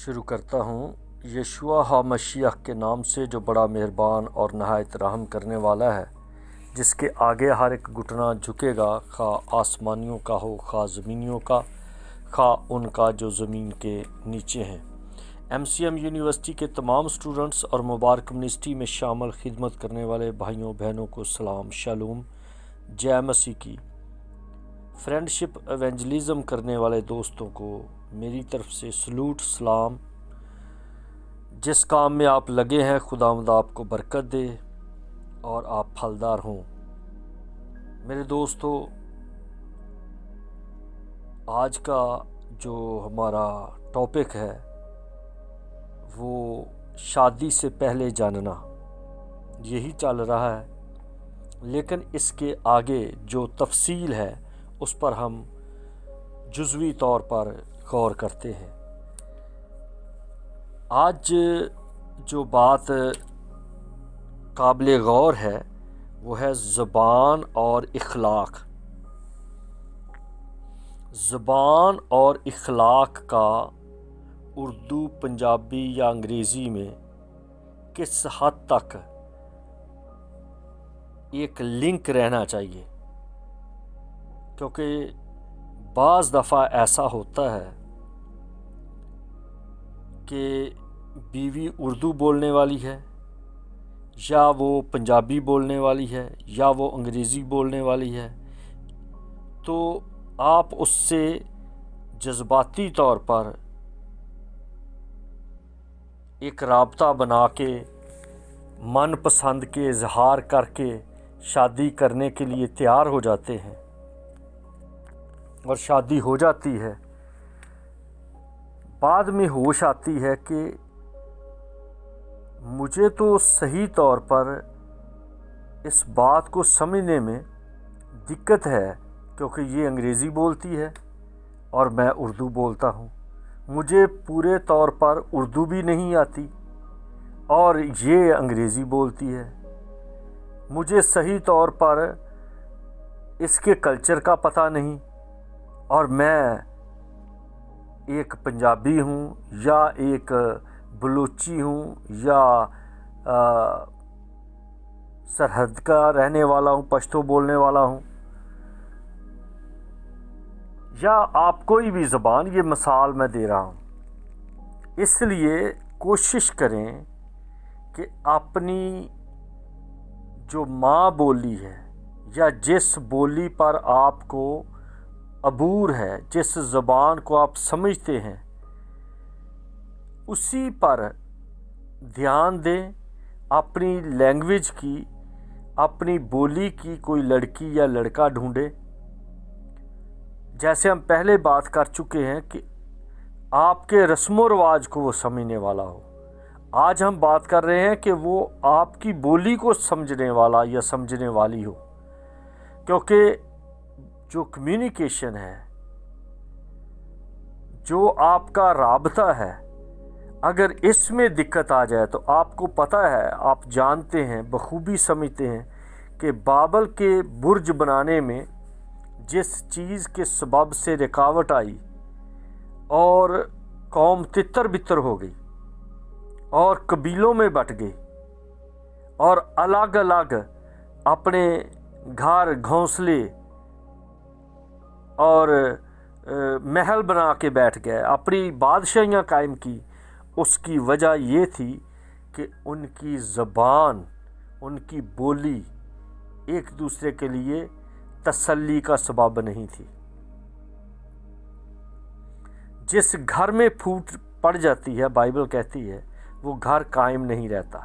شروع کرتا ہوں یشوع ہامشیح کے نام سے جو بڑا مہربان اور نہایت رحم کرنے والا ہے، جس کے آگے ہر ایک گھٹنا جھکے گا، خواہ آسمانیوں کا ہو خواہ زمینیوں کا، خواہ ان کا جو زمین کے نیچے ہیں۔ MCM یونیورسٹی کے تمام سٹوڈنٹس اور مبارک منسٹری میں شامل خدمت کرنے والے بھائیوں بہنوں کو سلام، شالوم، جے مسیح کی۔ فرینڈشپ ایونجلزم کرنے والے دوستوں کو میری طرف سے سلوٹ، سلام۔ جس کام میں آپ لگے ہیں خداوند آپ کو برکت دے اور آپ پھلدار ہوں۔ میرے دوستو، آج کا جو ہمارا ٹاپک ہے وہ شادی سے پہلے جاننا، یہی چل رہا ہے، لیکن اس کے آگے جو تفصیل ہے اس پر ہم جزوی طور پر غور کرتے ہیں۔ آج جو بات قابل غور ہے وہ ہے زبان اور اخلاق۔ زبان اور اخلاق کا اردو، پنجابی یا انگریزی میں کس حد تک ایک لنک رہنا چاہیے، کیونکہ بعض دفعہ ایسا ہوتا ہے کہ بیوی اردو بولنے والی ہے، یا وہ پنجابی بولنے والی ہے، یا وہ انگریزی بولنے والی ہے، تو آپ اس سے جذباتی طور پر ایک رابطہ بنا کے، من پسند کے اظہار کر کے شادی کرنے کے لیے تیار ہو جاتے ہیں اور شادی ہو جاتی ہے۔ بعد میں ہوش آتی ہے کہ مجھے تو صحیح طور پر اس بات کو سمجھنے میں دقت ہے، کیونکہ یہ انگریزی بولتی ہے اور میں اردو بولتا ہوں۔ مجھے پورے طور پر اردو بھی نہیں آتی اور یہ انگریزی بولتی ہے۔ مجھے صحیح طور پر اس کے کلچر کا پتہ نہیں، اور میں ایک پنجابی ہوں یا ایک بلوچی ہوں یا سرحد کا رہنے والا ہوں، پشتو بولنے والا ہوں، یا آپ کوئی بھی زبان، یہ مثال میں دے رہا ہوں۔ اس لیے کوشش کریں کہ اپنی جو ماں بولی ہے یا جس بولی پر آپ کو عبور ہے، جس زبان کو آپ سمجھتے ہیں، اسی پر دھیان دیں۔ اپنی لینگویج کی، اپنی بولی کی کوئی لڑکی یا لڑکا ڈھونڈے۔ جیسے ہم پہلے بات کر چکے ہیں کہ آپ کے رسم و رواج کو وہ سمجھنے والا ہو۔ آج ہم بات کر رہے ہیں کہ وہ آپ کی بولی کو سمجھنے والا یا سمجھنے والی ہو، کیونکہ جو کمیونیکیشن ہے، جو آپ کا رابطہ ہے، اگر اس میں دقت آ جائے تو آپ کو پتہ ہے، آپ جانتے ہیں، بخوبی سمجھتے ہیں کہ بابل کے برج بنانے میں جس چیز کے سبب سے رکاوٹ آئی اور قوم تتر بتر ہو گئی اور قبیلوں میں بٹ گئی اور الگ الگ اپنے گھر گھونسلے اور محل بنا کے بیٹھ گئے، اپنی بادشاہیاں قائم کی، اس کی وجہ یہ تھی کہ ان کی زبان، ان کی بولی ایک دوسرے کے لیے تسلی کا سبب نہیں تھی۔ جس گھر میں پھوٹ پڑ جاتی ہے، بائبل کہتی ہے، وہ گھر قائم نہیں رہتا۔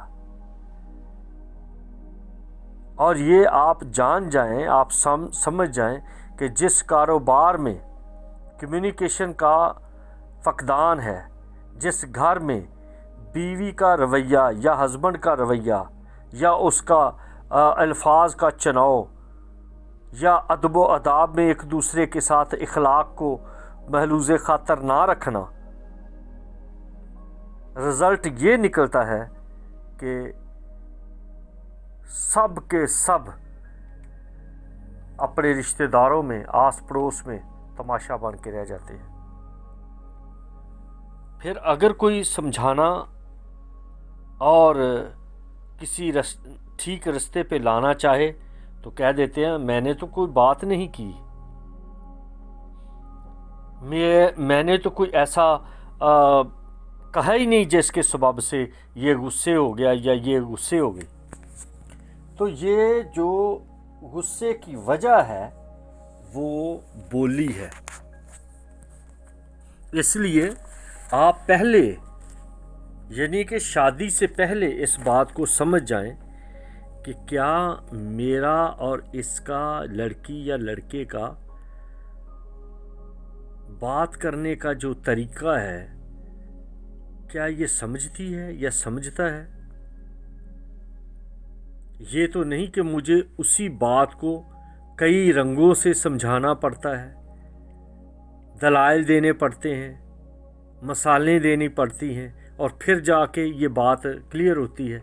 اور یہ آپ جان جائیں، آپ سمجھ جائیں کہ جس کاروبار میں کمیونیکیشن کا فقدان ہے، جس گھر میں بیوی کا رویہ یا ہسبینڈ کا رویہ یا اس کا الفاظ کا چناؤ یا ادب و آداب میں ایک دوسرے کے ساتھ اخلاق کو محلوظ خاطر نہ رکھنا، رزلٹ یہ نکلتا ہے کہ سب کے سب اپنے رشتہ داروں میں، آس پڑوس میں تماشا بن کے رہ جاتے ہیں۔ پھر اگر کوئی سمجھانا اور کسی ٹھیک رستے پہ لانا چاہے تو کہہ دیتے ہیں میں نے تو کوئی بات نہیں کی، میں نے تو کوئی ایسا کہا ہی نہیں جس کے سبب سے یہ غصے ہو گیا یا یہ غصے ہو گئی۔ تو یہ جو غصے کی وجہ ہے وہ بولی ہے۔ اس لیے آپ پہلے یعنی کہ شادی سے پہلے اس بات کو سمجھ جائیں کہ کیا میرا اور اس کا، لڑکی یا لڑکے کا بات کرنے کا جو طریقہ ہے، کیا یہ سمجھتی ہے یا سمجھتا ہے؟ یہ تو نہیں کہ مجھے اسی بات کو کئی رنگوں سے سمجھانا پڑتا ہے، دلائل دینے پڑتے ہیں، مثالیں دینی پڑتی ہیں اور پھر جا کے یہ بات کلیئر ہوتی ہے۔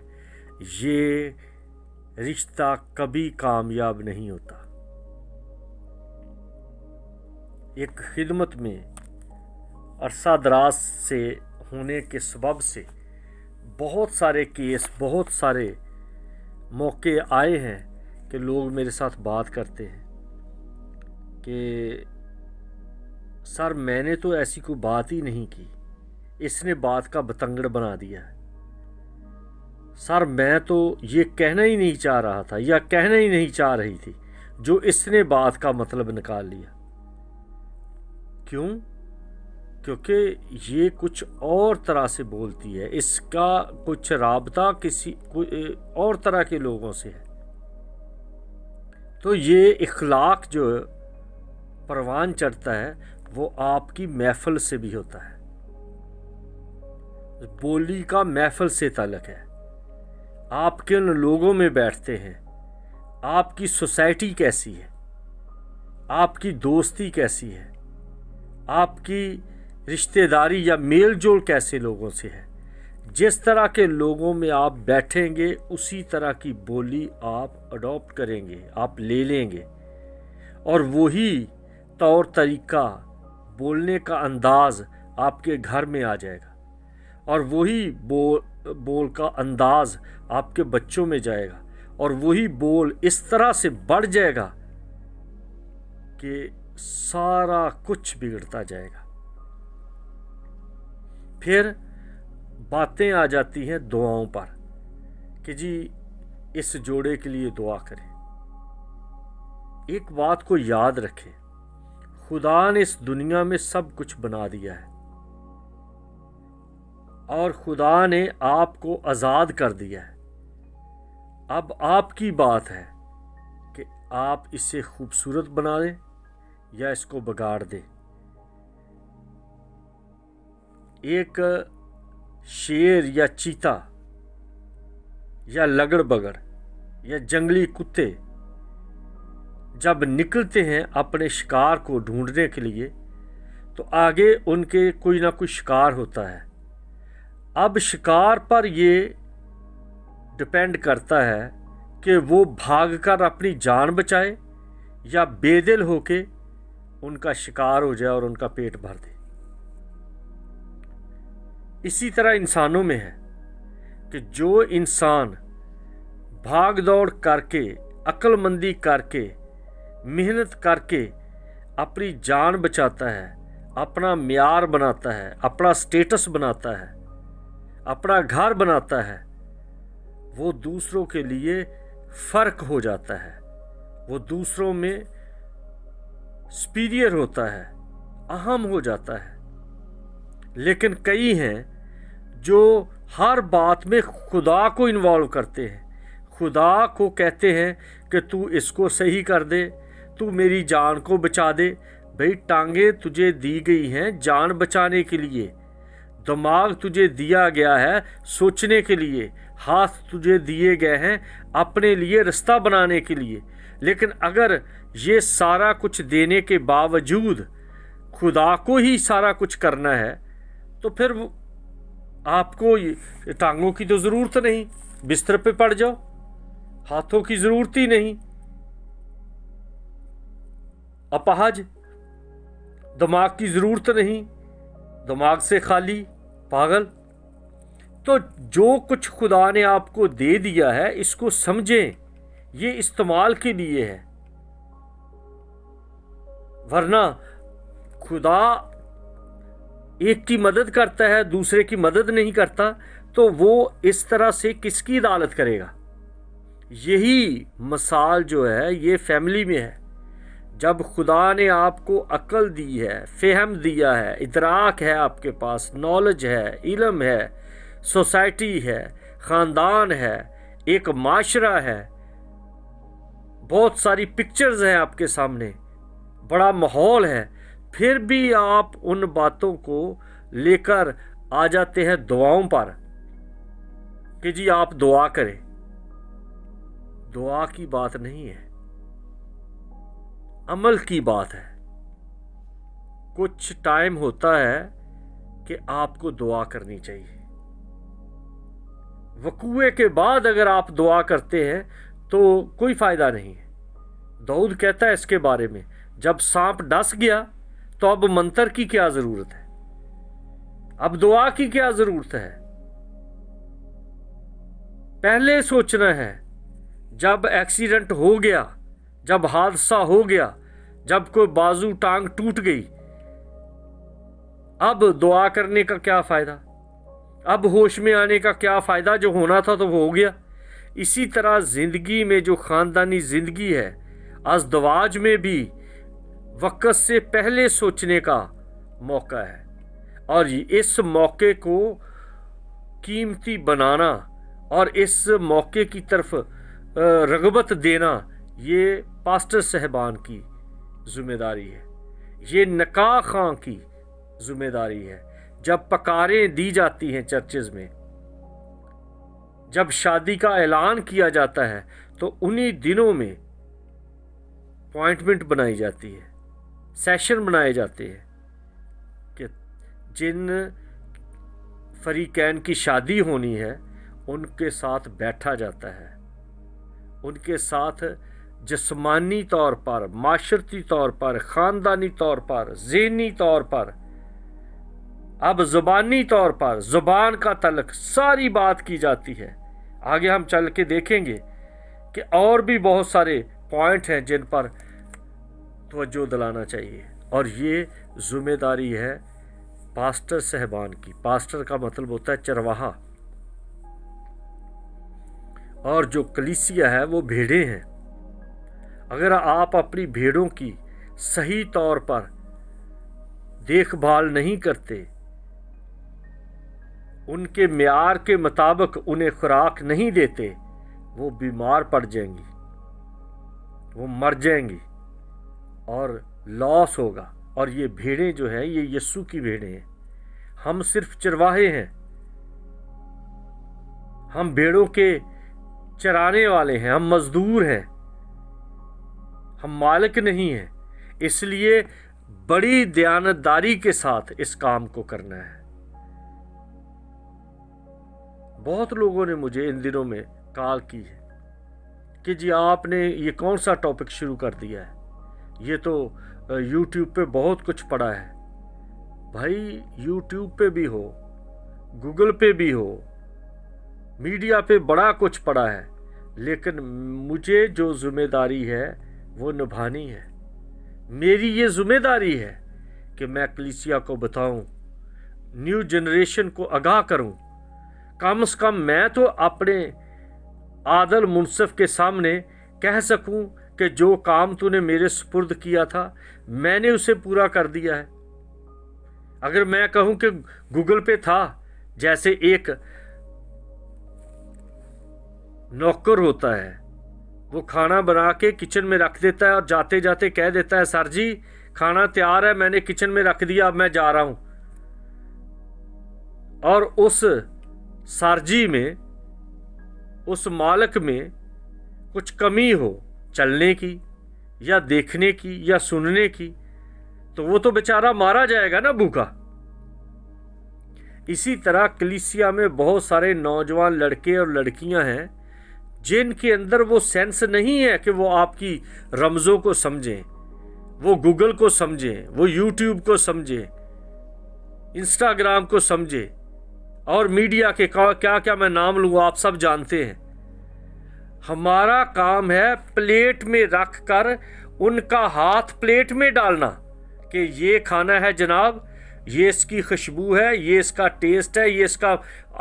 یہ رشتہ کبھی کامیاب نہیں ہوتا۔ ایک خدمت میں عرصہ دراز سے ہونے کے سبب سے بہت سارے کیس، بہت سارے موقع آئے ہیں کہ لوگ میرے ساتھ بات کرتے ہیں کہ سر میں نے تو ایسی کوئی بات ہی نہیں کی، اس نے بات کا بتنگڑ بنا دیا ہے، سر میں تو یہ کہنا ہی نہیں چاہ رہا تھا یا کہنا ہی نہیں چاہ رہی تھی، جو اس نے بات کا مطلب نکال لیا۔ کیوں؟ کیونکہ یہ کچھ اور طرح سے بولتی ہے، اس کا کچھ رابطہ کسی اور طرح کے لوگوں سے ہے۔ تو یہ اخلاق جو پروان چڑھتا ہے وہ آپ کی محفل سے بھی ہوتا ہے۔ بولی کا محفل سے تعلق ہے، آپ کن لوگوں میں بیٹھتے ہیں، آپ کی سوسائٹی کیسی ہے، آپ کی دوستی کیسی ہے، آپ کی رشتہ داری یا میل جول کیسے لوگوں سے ہے۔ جس طرح کے لوگوں میں آپ بیٹھیں گے اسی طرح کی بولی آپ اڈاپٹ کریں گے، آپ لے لیں گے، اور وہی طور طریقہ، بولنے کا انداز آپ کے گھر میں آ جائے گا، اور وہی بول کا انداز آپ کے بچوں میں جائے گا، اور وہی بول اس طرح سے بڑھ جائے گا کہ سارا کچھ بگڑتا جائے گا۔ پھر باتیں آ جاتی ہیں دعاؤں پر کہ جی اس جوڑے کے لیے دعا کریں۔ ایک بات کو یاد رکھیں، خدا نے اس دنیا میں سب کچھ بنا دیا ہے، اور خدا نے آپ کو آزاد کر دیا ہے۔ اب آپ کی بات ہے کہ آپ اسے خوبصورت بنا دیں یا اس کو بگاڑ دیں۔ ایک شیر یا چیتا یا لگڑ بگڑ یا جنگلی کتے جب نکلتے ہیں اپنے شکار کو ڈھونڈنے کے لیے تو آگے ان کے کوئی نہ کوئی شکار ہوتا ہے۔ اب شکار پر یہ ڈپینڈ کرتا ہے کہ وہ بھاگ کر اپنی جان بچائے یا بے دل ہو کے ان کا شکار ہو جائے اور ان کا پیٹ بھر دے۔ اسی طرح انسانوں میں ہے کہ جو انسان بھاگ دوڑ کر کے، عقل مندی کر کے، محنت کر کے اپنی جان بچاتا ہے، اپنا معیار بناتا ہے، اپنا سٹیٹس بناتا ہے، اپنا گھر بناتا ہے، وہ دوسروں کے لیے فرق ہو جاتا ہے، وہ دوسروں میں سپیریئر ہوتا ہے، اہم ہو جاتا ہے۔ لیکن کئی ہیں جو ہر بات میں خدا کو انوالو کرتے ہیں، خدا کو کہتے ہیں کہ تو اس کو صحیح کر دے، تو میری جان کو بچا دے۔ بھئی ٹانگیں تجھے دی گئی ہیں جان بچانے کے لیے، دماغ تجھے دیا گیا ہے سوچنے کے لیے، ہاتھ تجھے دیے گئے ہیں اپنے لیے رستہ بنانے کے لیے، لیکن اگر یہ سارا کچھ دینے کے باوجود خدا کو ہی سارا کچھ کرنا ہے تو پھر آپ کو ٹانگوں کی تو ضرورت نہیں، بستر پہ پڑ جاؤ، ہاتھوں کی ضرورت ہی نہیں، اپاہج، دماغ کی ضرورت نہیں، دماغ سے خالی، पागल। तो जो कुछ खुदा ने आपको दे दिया है इसको समझें, ये इस्तेमाल के लिए है, वरना खुदा एक की मदद करता है दूसरे की मदद नहीं करता, तो वो इस तरह से किसकी अदालत करेगा। यही मिसाल जो है ये फैमिली में है। जब खुदा ने आपको अक्ल दी है, फ़हम दिया है, इदराक है, आपके पास नॉलेज है, इल्म है, सोसाइटी है, ख़ानदान है, एक माशरा है, बहुत सारी पिक्चर्स हैं आपके सामने, बड़ा माहौल है, फिर भी आप उन बातों को लेकर आ जाते हैं दुआओं पर कि जी आप दुआ करें। दुआ की बात नहीं है, अमल की बात है। कुछ टाइम होता है कि आपको दुआ करनी चाहिए। वकूए के बाद अगर आप दुआ करते हैं तो कोई फ़ायदा नहीं है। दाऊद कहता है इसके बारे में, जब सांप डस गया तो अब मंत्र की क्या ज़रूरत है, अब दुआ की क्या ज़रूरत है। पहले सोचना है, जब एक्सीडेंट हो गया, जब हादसा हो गया, जब कोई बाजू टांग टूट गई, अब दुआ करने का क्या फ़ायदा, अब होश में आने का क्या फ़ायदा, जो होना था तो वो हो गया। इसी तरह ज़िंदगी में जो ख़ानदानी ज़िंदगी है, अज़दवाज में भी वक्त से पहले सोचने का मौका है, और इस मौके को कीमती बनाना और इस मौके की तरफ रग़बत देना ये पास्टर साहबान की ज़िम्मेदारी है, ये निकाह खां की ज़िम्मेदारी है। जब पकारें दी जाती हैं चर्चेज़ में, जब शादी का ऐलान किया जाता है, तो उन्हीं दिनों में अपॉइंटमेंट बनाई जाती है, सेशन बनाए जाते हैं कि जिन फरीकैन की शादी होनी है उनके साथ बैठा जाता है, उनके साथ जिस्मानी तौर पर, माशरती तौर पर, ख़ानदानी तौर पर, ज़हनी तौर पर, अब ज़ुबानी तौर पर, ज़ुबान का तलक, सारी बात की जाती है। आगे हम चल के देखेंगे कि और भी बहुत सारे पॉइंट हैं जिन पर तवज्जो दिलाना चाहिए, और ये ज़िम्मेदारी है पास्टर साहबान की। पास्टर का मतलब होता है चरवाहा, और जो कलीसिया है वो भेड़ें हैं। अगर आप अपनी भेड़ों की सही तौर पर देखभाल नहीं करते, उनके म्यार के मुताबिक उन्हें खुराक नहीं देते, वो बीमार पड़ जाएंगी, वो मर जाएंगी और लॉस होगा। और ये भेड़ें जो हैं ये यीशु की भेड़ें हैं, हम सिर्फ चरवाहे हैं, हम भेड़ों के चराने वाले हैं, हम मजदूर हैं, हम मालिक नहीं हैं। इसलिए बड़ी दयानतदारी के साथ इस काम को करना है। बहुत लोगों ने मुझे इन दिनों में कॉल की है कि जी आपने ये कौन सा टॉपिक शुरू कर दिया है, ये तो YouTube पे बहुत कुछ पड़ा है। भाई YouTube पे भी हो, गूगल पे भी हो, मीडिया पे बड़ा कुछ पड़ा है, लेकिन मुझे जो ज़िम्मेदारी है वो निभानी है। मेरी ये ज़िम्मेदारी है कि मैं कलीसिया को बताऊं, न्यू जनरेशन को आगाह करूं। कम से कम मैं तो अपने आदल मुनसिफ के सामने कह सकूं कि जो काम तूने मेरे सुपुर्द किया था मैंने उसे पूरा कर दिया है। अगर मैं कहूं कि गूगल पे था, जैसे एक नौकर होता है, वो खाना बना के किचन में रख देता है और जाते जाते कह देता है सर जी खाना तैयार है, मैंने किचन में रख दिया, अब मैं जा रहा हूं। और उस सरजी में, उस मालिक में कुछ कमी हो चलने की या देखने की या सुनने की, तो वो तो बेचारा मारा जाएगा ना भूखा। इसी तरह कलीसिया में बहुत सारे नौजवान लड़के और लड़कियां हैं जिनके अंदर वो सेंस नहीं है कि वो आपकी रमज़ों को समझें, वो गूगल को समझें, वो यूट्यूब को समझें, इंस्टाग्राम को समझें। और मीडिया के क्या क्या मैं नाम लूँ आप सब जानते हैं। हमारा काम है प्लेट में रख कर उनका हाथ प्लेट में डालना कि ये खाना है जनाब, ये इसकी खुशबू है, ये इसका टेस्ट है, ये इसका।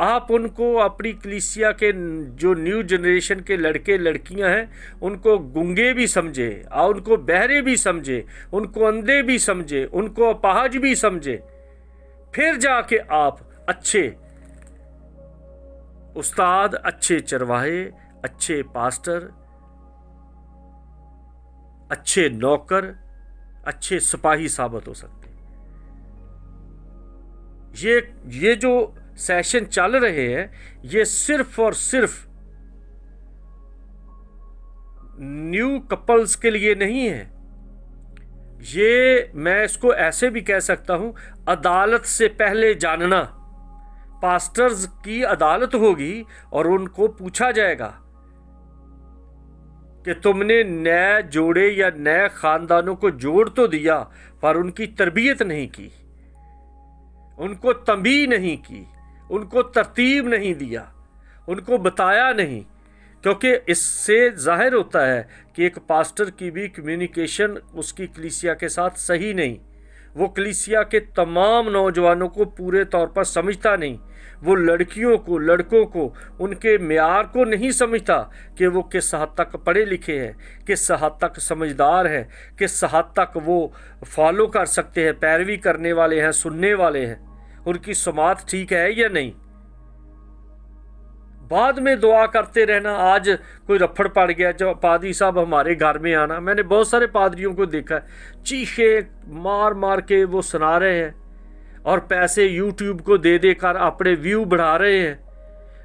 आप उनको अपनी कलीसिया के जो न्यू जनरेशन के लड़के लड़कियां हैं उनको गूंगे भी समझे, और उनको बहरे भी समझे, उनको अंधे भी समझे, उनको अपाहज भी समझे, फिर जाके आप अच्छे उस्ताद, अच्छे चरवाहे, अच्छे पास्टर, अच्छे नौकर, अच्छे सिपाही साबित हो सकते हैं। ये जो सेशन चल रहे हैं ये सिर्फ और सिर्फ न्यू कपल्स के लिए नहीं है। ये मैं इसको ऐसे भी कह सकता हूं, अदालत से पहले जानना। पास्टर्स की अदालत होगी और उनको पूछा जाएगा कि तुमने नए जोड़े या नए खानदानों को जोड़ तो दिया पर उनकी तरबियत नहीं की, उनको तंबीह नहीं की, उनको तरतीब नहीं दिया, उनको बताया नहीं। क्योंकि इससे जाहिर होता है कि एक पास्टर की भी कम्युनिकेशन उसकी कलीसिया के साथ सही नहीं। वो कलीसिया के तमाम नौजवानों को पूरे तौर पर समझता नहीं। वो लड़कियों को, लड़कों को, उनके म्यार को नहीं समझता कि वो किस हद तक पढ़े लिखे हैं, किस हद तक समझदार हैं, किस हद तक वो फॉलो कर सकते हैं, पैरवी करने वाले हैं, सुनने वाले हैं, उनकी समात ठीक है या नहीं। बाद में दुआ करते रहना। आज कोई रफड़ पड़ गया, जो पादरी साहब हमारे घर में आना, मैंने बहुत सारे पादरियों को देखा है, चीखे मार मार के वो सुना रहे हैं और पैसे यूट्यूब को दे देकर अपने व्यू बढ़ा रहे हैं,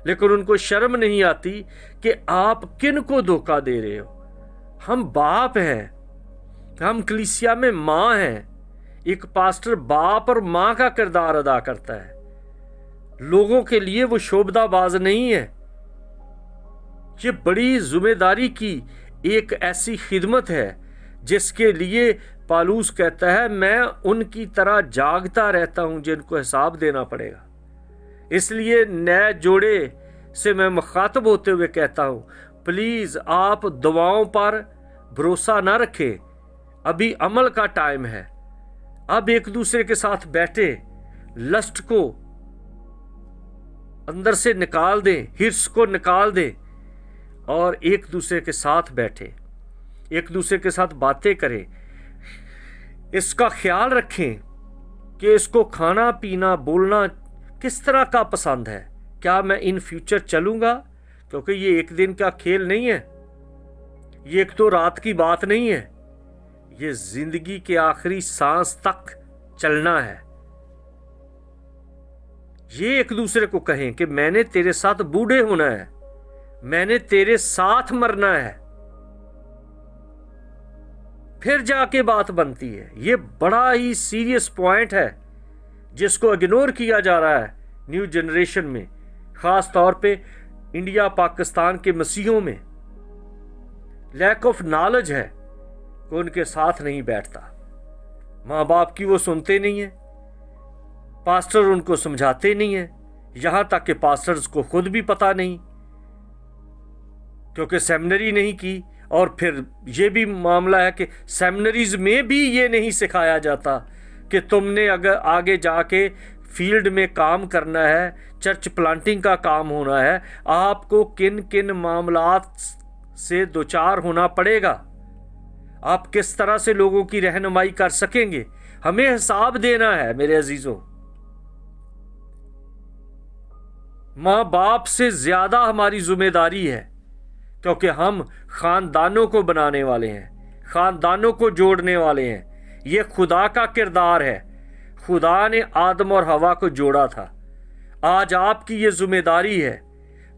लेकिन उनको शर्म नहीं आती कि आप किन को धोखा दे रहे हो। हम बाप हैं, हम कलीसिया में माँ हैं। एक पास्टर बाप और माँ का किरदार अदा करता है, लोगों के लिए वो शोभदाबाज नहीं है। ये बड़ी जिम्मेदारी की एक ऐसी खिदमत है जिसके लिए पालूस कहता है मैं उनकी तरह जागता रहता हूं जिनको हिसाब देना पड़ेगा। इसलिए नए जोड़े से मैं मुखातब होते हुए कहता हूं, प्लीज आप दुआओं पर भरोसा ना रखें, अभी अमल का टाइम है। अब एक दूसरे के साथ बैठे, लस्ट को अंदर से निकाल दें, हिर्स को निकाल दें और एक दूसरे के साथ बैठे, एक दूसरे के साथ बातें करें। इसका ख्याल रखें कि इसको खाना पीना बोलना किस तरह का पसंद है, क्या मैं इन फ्यूचर चलूंगा, क्योंकि ये एक दिन का खेल नहीं है, ये एक तो रात की बात नहीं है, ये जिंदगी के आखिरी सांस तक चलना है। ये एक दूसरे को कहें कि मैंने तेरे साथ बूढ़े होना है, मैंने तेरे साथ मरना है, फिर जाके बात बनती है। ये बड़ा ही सीरियस पॉइंट है जिसको इग्नोर किया जा रहा है न्यू जनरेशन में, खास तौर पे इंडिया पाकिस्तान के मसीहों में। लैक ऑफ नॉलेज है कि उनके साथ नहीं बैठता, माँ बाप की वो सुनते नहीं है, पास्टर उनको समझाते नहीं है, यहां तक कि पास्टर्स को खुद भी पता नहीं क्योंकि सेमिनरी नहीं की। और फिर ये भी मामला है कि सेमिनरीज में भी ये नहीं सिखाया जाता कि तुमने अगर आगे जाके फील्ड में काम करना है, चर्च प्लांटिंग का काम होना है, आपको किन किन मामलात से दो चार होना पड़ेगा, आप किस तरह से लोगों की रहनुमाई कर सकेंगे। हमें हिसाब देना है मेरे अजीजों। माँ बाप से ज्यादा हमारी जिम्मेदारी है, क्योंकि हम खानदानों को बनाने वाले हैं, खानदानों को जोड़ने वाले हैं। ये खुदा का किरदार है। खुदा ने आदम और हवा को जोड़ा था। आज आपकी ये जिम्मेदारी है।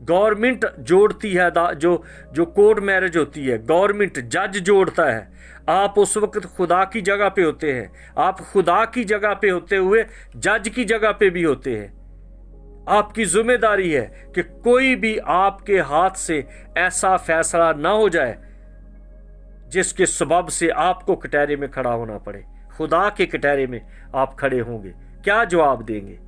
गवर्नमेंट जोड़ती है, जो कोर्ट मैरिज होती है, गवर्नमेंट जज जोड़ता है। आप उस वक्त खुदा की जगह पे होते हैं, आप खुदा की जगह पे होते हुए जज की जगह पे भी होते हैं। आपकी जिम्मेदारी है कि कोई भी आपके हाथ से ऐसा फैसला ना हो जाए जिसके सबब से आपको कटहरे में खड़ा होना पड़े। खुदा के कटहरे में आप खड़े होंगे, क्या जवाब देंगे?